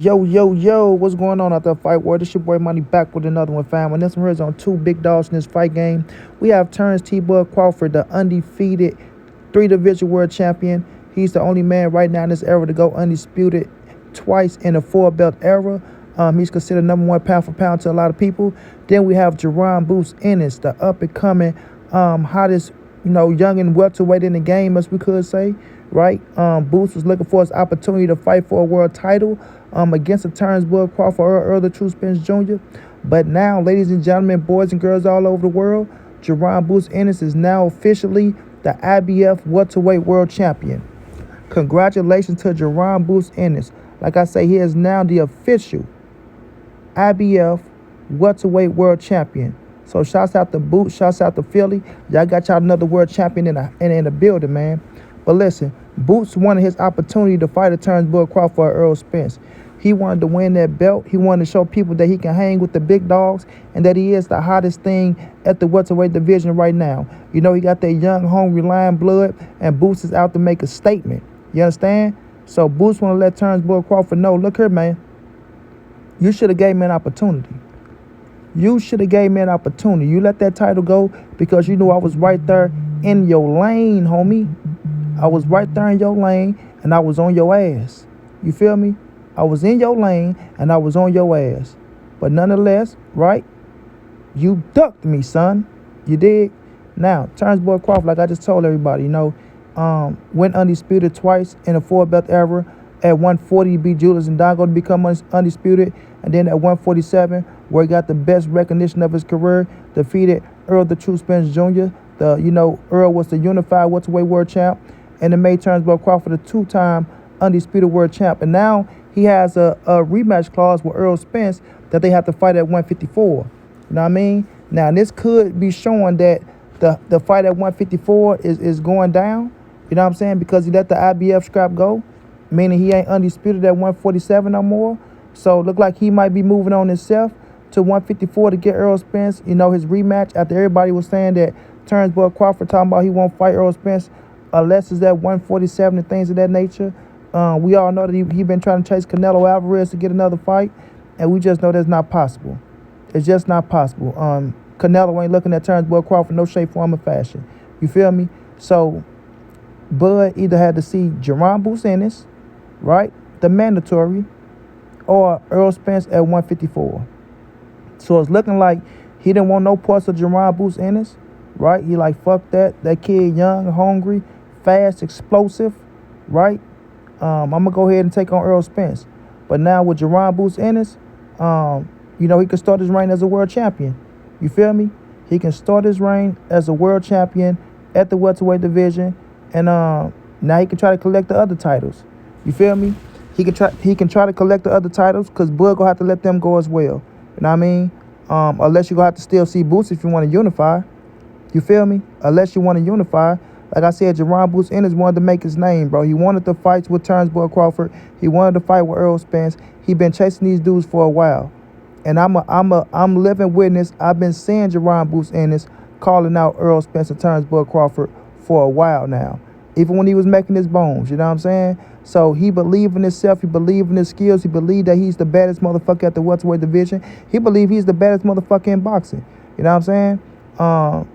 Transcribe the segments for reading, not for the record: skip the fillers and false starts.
Yo, yo, yo, what's going on out there, fight world? This your boy Money back with another one, fam. And this one here is on two big dogs in this fight game. We have Terence Crawford, the undefeated three-division world champion. He's the only man right now in this era to go undisputed twice in the four-belt era. He's considered number one pound for pound to a lot of people. Then we have Jaron Ennis, the up-and-coming hottest, young and welterweight in the game, as we could say, right? Boots was looking for his opportunity to fight for a world title against the Terence Crawford or Earl the True Spence Jr. But now, ladies and gentlemen, boys and girls all over the world, Jaron Ennis is now officially the IBF welterweight world champion. Congratulations to Jaron Ennis. Like I say, he is now the official IBF welterweight world champion. So shouts out to Boots, shouts out to Philly. Y'all got y'all another world champion in the building, man. But listen, Boots wanted his opportunity to fight a Terence Crawford or Earl Spence. He wanted to win that belt. He wanted to show people that he can hang with the big dogs and that he is the hottest thing at the welterweight division right now. He got that young, hungry lion blood, and Boots is out to make a statement. You understand? So Boots want to let Terence Crawford know, look here, man, you should have gave me an opportunity. You should have gave me an opportunity. You let that title go because you knew I was right there in your lane, homie. I was right there in your lane, and I was on your ass. You feel me? I was in your lane, and I was on your ass. But nonetheless, right, you ducked me, son. You did. Now, Terence Crawford, like I just told everybody, went undisputed twice in the four-belt era. At 140, he beat Julius and Dongo to become undisputed. And then at 147, where he got the best recognition of his career, defeated Earl the True Spence Jr. Earl was the unified welterweight world champ, and it made Terence Crawford a two-time undisputed world champ. And now he has a rematch clause with Earl Spence that they have to fight at 154. You know what I mean? Now, this could be showing that the fight at 154 is going down. You know what I'm saying? Because he let the IBF scrap go, meaning he ain't undisputed at 147 no more. So it look like he might be moving on himself to 154 to get Earl Spence, his rematch, after everybody was saying that Terence Crawford talking about he won't fight Earl Spence unless it's at 147 and things of that nature. We all know that he been trying to chase Canelo Alvarez to get another fight, and we just know that's not possible. It's just not possible. Canelo ain't looking at Terence Crawford no shape, form, or fashion. You feel me? So Bud either had to see Jaron Ennis, right, the mandatory, or Earl Spence at 154. So it's looking like he didn't want no parts of Jaron Ennis, right? He like, fuck that. That kid young, hungry, fast, explosive, right? I'm going to go ahead and take on Earl Spence. But now with Jaron Ennis, he can start his reign as a world champion. You feel me? He can start his reign as a world champion at the welterweight division, and now he can try to collect the other titles. You feel me? He can try to collect the other titles because Bud gonna have to let them go as well. You know what I mean? Unless you're gonna have to still see Boots if you want to unify. You feel me? Unless you want to unify. Like I said, Jaron Ennis wanted to make his name, bro. He wanted to fight with Terence Crawford. He wanted to fight with Earl Spence. He been chasing these dudes for a while. And I'm living witness. I've been seeing Jaron Ennis calling out Earl Spence and Terence Crawford for a while now. Even when he was making his bones, you know what I'm saying? So he believed in himself. He believed in his skills. He believed that he's the baddest motherfucker at the welterweight division. He believed he's the baddest motherfucker in boxing. You know what I'm saying?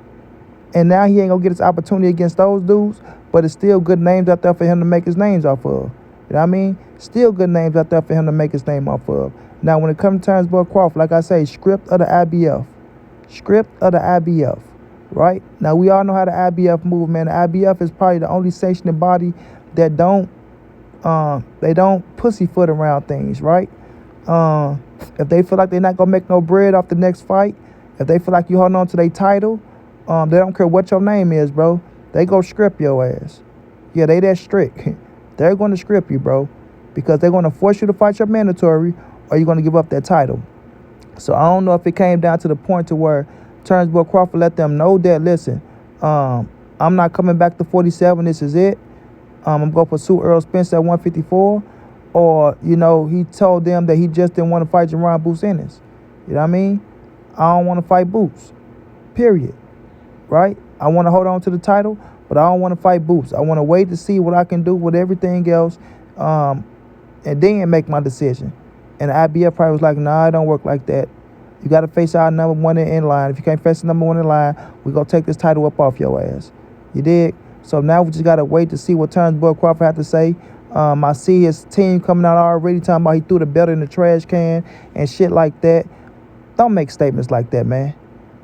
And now he ain't gonna get his opportunity against those dudes, but it's still good names out there for him to make his names off of. You know what I mean? Still good names out there for him to make his name off of. Now, when it comes to Terence Crawford, like I say, script of the IBF. Script of the IBF. Right? Now, we all know how the IBF move, man. The IBF is probably the only sanctioning body that don't pussyfoot around things, right? If they feel like they're not gonna make no bread off the next fight, if they feel like you holding on to their title, they don't care what your name is, bro. They go script your ass. Yeah, they that strict. They're going to script you, bro, because they're going to force you to fight your mandatory, or you're going to give up that title. So I don't know if it came down to the point to where Terence Crawford let them know that, listen, I'm not coming back to 47. This is it. I'm going to pursue Earl Spence at 154. Or, he told them that he just didn't want to fight Jaron Ennis. You know what I mean? I don't want to fight Boots. Period. Right? I want to hold on to the title, but I don't want to fight Boots. I want to wait to see what I can do with everything else, and then make my decision. And the IBF probably was like, nah, it don't work like that. You got to face our number one in line. If you can't face the number one in line, we going to take this title up off your ass. You dig? So now we just got to wait to see what Terence Crawford had to say. I see his team coming out already talking about he threw the belt in the trash can and shit like that. Don't make statements like that, man.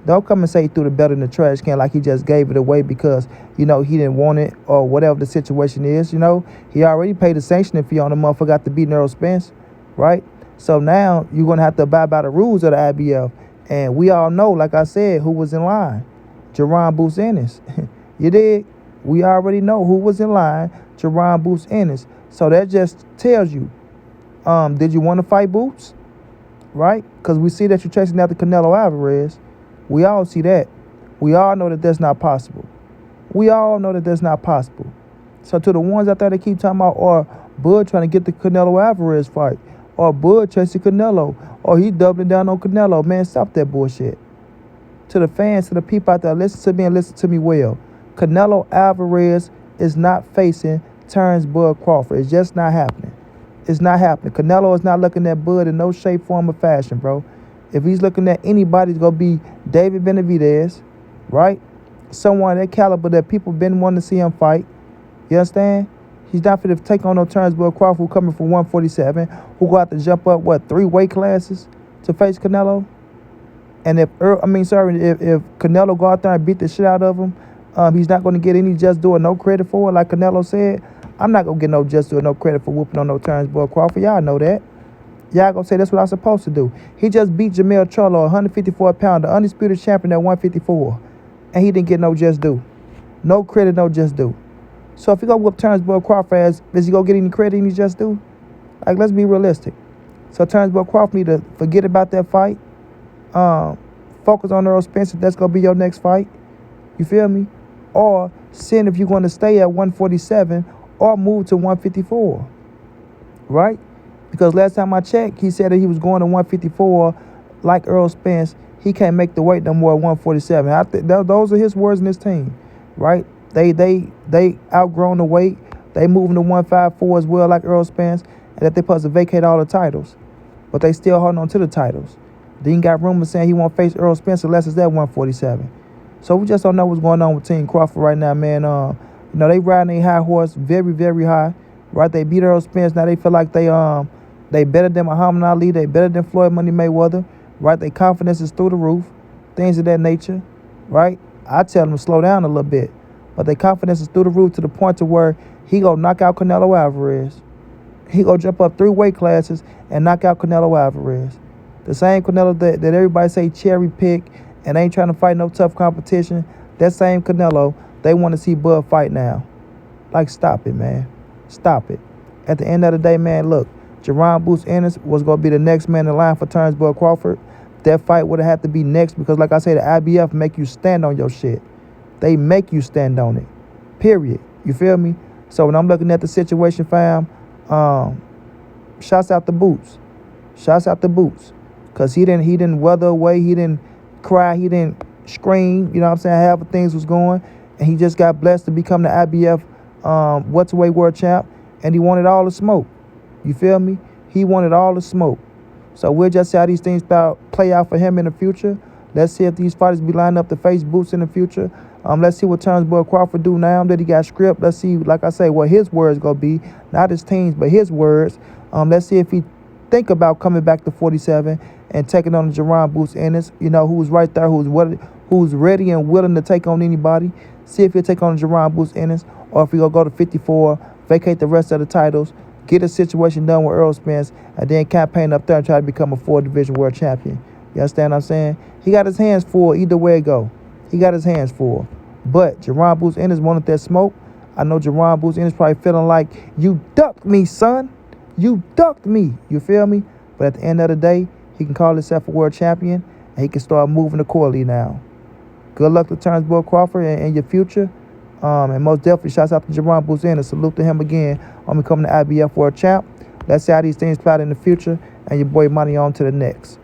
Don't come and say he threw the belt in the trash can like he just gave it away because, he didn't want it or whatever the situation is, He already paid the sanctioning fee on the motherfucker got to beat Errol Spence, right? So now you're going to have to abide by the rules of the IBF. And we all know, like I said, who was in line. Jaron Boots Ennis. You dig? We already know who was in line. Jaron Boots Ennis. So that just tells you, did you want to fight Boots? Right? Because we see that you're chasing after Canelo Alvarez. We all see that. We all know that that's not possible. We all know that that's not possible. So to the ones out there that keep talking about, or Bud trying to get the Canelo Alvarez fight, or Bud chasing Canelo, or he doubling down on Canelo, man, stop that bullshit. To the fans, to the people out there, listen to me and listen to me well. Canelo Alvarez is not facing Terence Crawford. It's just not happening. It's not happening. Canelo is not looking at Bud in no shape, form, or fashion, bro. If he's looking at anybody, it's going to be David Benavidez, right? Someone that caliber that people been wanting to see him fight. You understand? He's not going to take on no Terence Crawford who coming from 147, who go out to jump up, 3 weight classes to face Canelo? And if Canelo go out there and beat the shit out of him, he's not going to get any just do or no credit for it, like Canelo said. I'm not going to get no just do or no credit for whooping on no Terence Crawford. Y'all know that. Y'all going to say that's what I'm supposed to do. He just beat Jamel Charlo, 154-pounder, undisputed champion at 154. And he didn't get no just do. No credit, no just do. So if he go whoop Terence Crawford, is he going to get any credit, any just do? Like, let's be realistic. So Terence Crawford need to forget about that fight. Focus on Errol Spence. That's going to be your next fight. You feel me? Or send if you're going to stay at 147 or move to 154. Right? Because last time I checked, he said that he was going to 154 like Errol Spence. He can't make the weight no more at 147. I think those are his words in his team. Right? They outgrown the weight. They moving to 154 as well like Errol Spence. And that they supposed to vacate all the titles. But they still holding on to the titles. Then you got rumors saying he won't face Errol Spence unless it's at 147. So we just don't know what's going on with Team Crawford right now, man. They riding a high horse, very, very high. Right? They beat Errol Spence. Now they feel like they better than Muhammad Ali. They better than Floyd Money Mayweather. Right? Their confidence is through the roof. Things of that nature. Right? I tell them to slow down a little bit. But their confidence is through the roof to the point to where he go knock out Canelo Alvarez. He go jump up 3 weight classes and knock out Canelo Alvarez. The same Canelo that everybody say cherry pick and ain't trying to fight no tough competition. That same Canelo, they want to see Bud fight now. Like, stop it, man. Stop it. At the end of the day, man, look, Jaron Boots Ennis was going to be the next man in line for Terence Crawford. That fight would have had to be next because, like I say, the IBF make you stand on your shit. They make you stand on it. Period. You feel me? So when I'm looking at the situation, fam, shouts out the Boots. Shouts out the Boots. Because he didn't weather away. He didn't cry. He didn't scream. You know what I'm saying? However things was going. And he just got blessed to become the IBF welterweight world champ. And he wanted all the smoke. You feel me? He wanted all the smoke. So we'll just see how these things play out for him in the future. Let's see if these fighters be lined up to face Boots in the future. Let's see what Terence Crawford do now that he got script. Let's see, like I say, what his words going to be. Not his team's, but his words. Let's see if he think about coming back to 47 and taking on Jaron Boots Ennis, who's right there, who's ready and willing to take on anybody. See if he'll take on Jaron Boots Ennis, or if he'll go to 54, vacate the rest of the titles, get a situation done with Errol Spence, and then campaign up there and try to become a 4-division world champion. You understand what I'm saying? He got his hands full either way it go. He got his hands full. But Jaron Boots Ennis wanted that smoke. I know Jaron Boots Ennis probably feeling like, you ducked me, son. You ducked me. You feel me? But at the end of the day, he can call himself a world champion, and he can start moving accordingly now. Good luck to Terence Crawford in your future. And most definitely, shouts out to Jaron Boots Ennis. Salute to him again on becoming the IBF world champ. Let's see how these things play out in the future. And your boy Money on to the next.